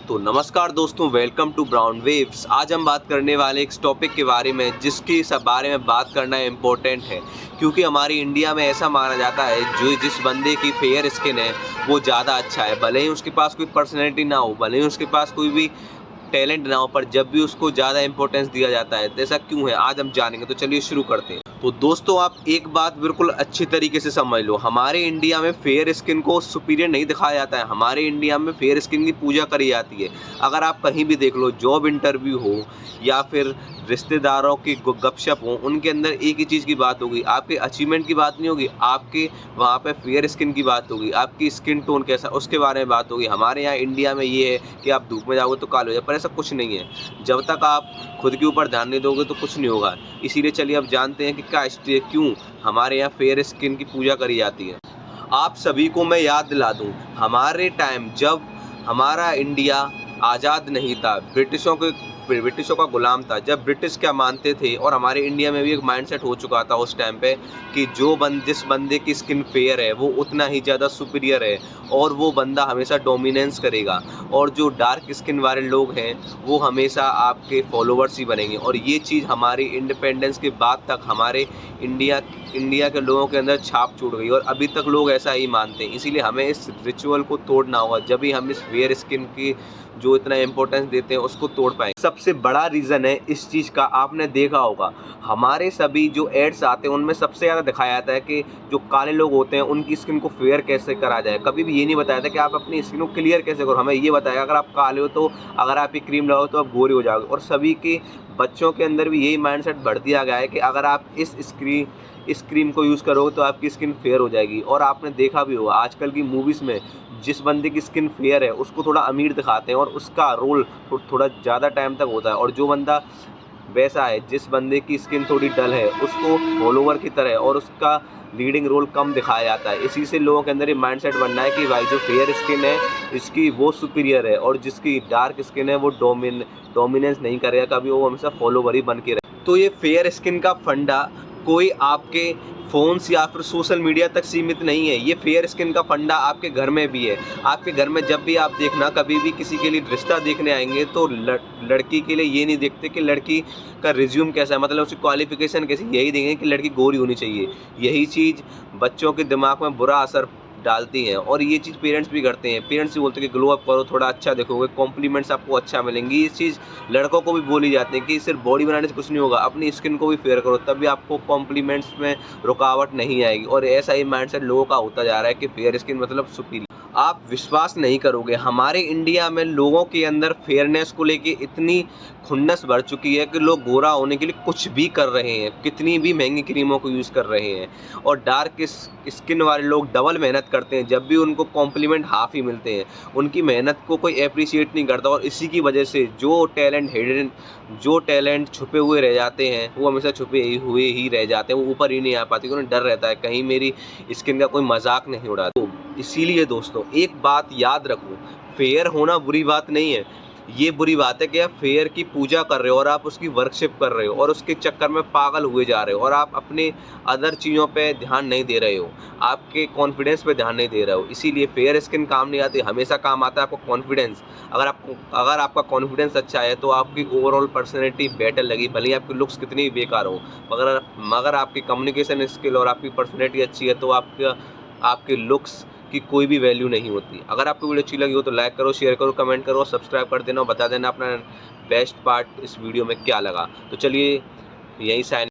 तो नमस्कार दोस्तों, वेलकम टू ब्राउन वेव्स। आज हम बात करने वाले एक टॉपिक के बारे में जिसके सब बारे में बात करना इम्पोर्टेंट है, क्योंकि हमारी इंडिया में ऐसा माना जाता है जो जिस बंदे की फेयर स्किन है वो ज़्यादा अच्छा है। भले ही उसके पास कोई पर्सनैलिटी ना हो, भले ही उसके पास कोई भी टैलेंट ना हो, पर जब भी उसको ज़्यादा इंपॉर्टेंस दिया जाता है। तो ऐसा क्यों है, आज हम जानेंगे। तो चलिए शुरू करते हैं। तो दोस्तों, आप एक बात बिल्कुल अच्छी तरीके से समझ लो, हमारे इंडिया में फेयर स्किन को सुपीरियर नहीं दिखाया जाता है। हमारे इंडिया में फेयर स्किन की पूजा करी जाती है। अगर आप कहीं भी देख लो, जॉब इंटरव्यू हो या फिर रिश्तेदारों की गपशप हो, उनके अंदर एक ही चीज़ की बात होगी, आपके अचीवमेंट की बात नहीं होगी, आपके वहाँ पे फेयर स्किन की बात होगी, आपकी स्किन टोन कैसा उसके बारे में बात होगी। हमारे यहाँ इंडिया में ये है कि आप धूप में जाओगे तो काले हो जाए, पर ऐसा कुछ नहीं है। जब तक आप खुद के ऊपर ध्यान नहीं दोगे तो कुछ नहीं होगा। इसीलिए चलिए अब जानते हैं कि क्यों हमारे यहाँ फेयर स्किन की पूजा करी जाती है। आप सभी को मैं याद दिला दूं, हमारे टाइम जब हमारा इंडिया आज़ाद नहीं था, ब्रिटिशों का गुलाम था, जब ब्रिटिश क्या मानते थे, और हमारे इंडिया में भी एक माइंडसेट हो चुका था उस टाइम पे कि जिस बंदे की स्किन फेयर है वो उतना ही ज़्यादा सुपीरियर है और वो बंदा हमेशा डोमिनेंस करेगा, और जो डार्क स्किन वाले लोग हैं वो हमेशा आपके फॉलोवर्स ही बनेंगे। और ये चीज़ हमारी इंडिपेंडेंस के बाद तक हमारे इंडिया के लोगों के अंदर छाप छूट गई, और अभी तक लोग ऐसा ही मानते हैं। इसीलिए हमें इस रिचुअल को तोड़ना होगा, जब भी हम इस फेयर स्किन की जो इतना इम्पोर्टेंस देते हैं उसको तोड़ पाएंगे। सबसे बड़ा रीज़न है इस चीज़ का, आपने देखा होगा हमारे सभी जो एड्स आते हैं उनमें सबसे ज़्यादा दिखाया जाता है कि जो काले लोग होते हैं उनकी स्किन को फेयर कैसे करा जाए। कभी भी ये नहीं बताया था कि आप अपनी स्किन को क्लियर कैसे करो। हमें ये बताया अगर आप काले हो तो अगर आप ये क्रीम लगाओ तो आप गोरे हो जाओगे। और सभी के बच्चों के अंदर भी यही माइंडसेट भर दिया गया है कि अगर आप इस क्रीम को यूज़ करोगे तो आपकी स्किन फेयर हो जाएगी। और आपने देखा भी होगा आजकल की मूवीज़ में जिस बंदे की स्किन फेयर है उसको थोड़ा अमीर दिखाते हैं और उसका रोल थोड़ा ज़्यादा टाइम तक होता है, और जो बंदा वैसा है जिस बंदे की स्किन थोड़ी डल है उसको फॉलोवर की तरह और उसका लीडिंग रोल कम दिखाया जाता है। इसी से लोगों के अंदर ये माइंडसेट बनना है कि भाई जो फेयर स्किन है इसकी वो सुपीरियर है, और जिसकी डार्क स्किन है वो डोमिनेंस नहीं करेगा कभी, वो हमेशा फॉलोवर ही बन के रहे। तो ये फेयर स्किन का फंडा कोई आपके फ़ोन्स या फिर सोशल मीडिया तक सीमित नहीं है। ये फेयर स्किन का फंडा आपके घर में भी है। आपके घर में जब भी आप देखना, कभी भी किसी के लिए रिश्ता देखने आएंगे तो लड़की के लिए ये नहीं देखते कि लड़की का रिज्यूम कैसा है, मतलब उसकी क्वालिफिकेशन कैसी, यही देखेंगे कि लड़की गोरी होनी चाहिए। यही चीज़ बच्चों के दिमाग में बुरा असर डालती हैं, और ये चीज़ पेरेंट्स भी करते हैं। पेरेंट्स भी बोलते हैं कि ग्लो अप करो, थोड़ा अच्छा दिखोगे, कॉम्प्लीमेंट्स आपको अच्छा मिलेंगी। ये चीज़ लड़कों को भी बोली जाती है कि सिर्फ बॉडी बनाने से कुछ नहीं होगा, अपनी स्किन को भी फेयर करो, तभी आपको कॉम्प्लीमेंट्स में रुकावट नहीं आएगी। और ऐसा ही माइंडसेट लोगों का होता जा रहा है कि फेयर स्किन मतलब सुपीरियर। आप विश्वास नहीं करोगे, हमारे इंडिया में लोगों के अंदर फेयरनेस को लेके इतनी खुन्नस भर चुकी है कि लोग गोरा होने के लिए कुछ भी कर रहे हैं, कितनी भी महंगी क्रीमों को यूज़ कर रहे हैं। और डार्क स्किन वाले लोग डबल मेहनत करते हैं, जब भी उनको कॉम्प्लीमेंट हाफ ही मिलते हैं, उनकी मेहनत को कोई अप्रिशिएट नहीं करता। और इसी की वजह से जो टैलेंट छुपे हुए रह जाते हैं वो हमेशा छुपे हुए ही रह जाते हैं, वो ऊपर ही नहीं आ पाते, उन्हें डर रहता है कहीं मेरी स्किन का कोई मजाक नहीं उड़ा। तो इसीलिए दोस्तों एक बात याद रखो, फेयर होना बुरी बात नहीं है। ये बुरी बात है कि आप फेयर की पूजा कर रहे हो और आप उसकी वर्कशिप कर रहे हो और उसके चक्कर में पागल हुए जा रहे हो, और आप अपने अदर चीज़ों पे ध्यान नहीं दे रहे हो, आपके कॉन्फिडेंस पे ध्यान नहीं दे रहे हो। इसीलिए फेयर स्किन काम नहीं आती, हमेशा काम आता है आपको कॉन्फिडेंस। अगर आपका कॉन्फिडेंस अच्छा है तो आपकी ओवरऑल पर्सनैलिटी बेटर लगी, भले ही आपकी लुक्स कितनी भी बेकार हो, मगर आपकी कम्युनिकेशन स्किल और आपकी पर्सनैलिटी अच्छी है तो आपके लुक्स की कोई भी वैल्यू नहीं होती। अगर आपको वीडियो अच्छी लगी हो तो लाइक करो, शेयर करो, कमेंट करो, सब्सक्राइब कर देना और बता देना अपना बेस्ट पार्ट इस वीडियो में क्या लगा। तो चलिए यही साइन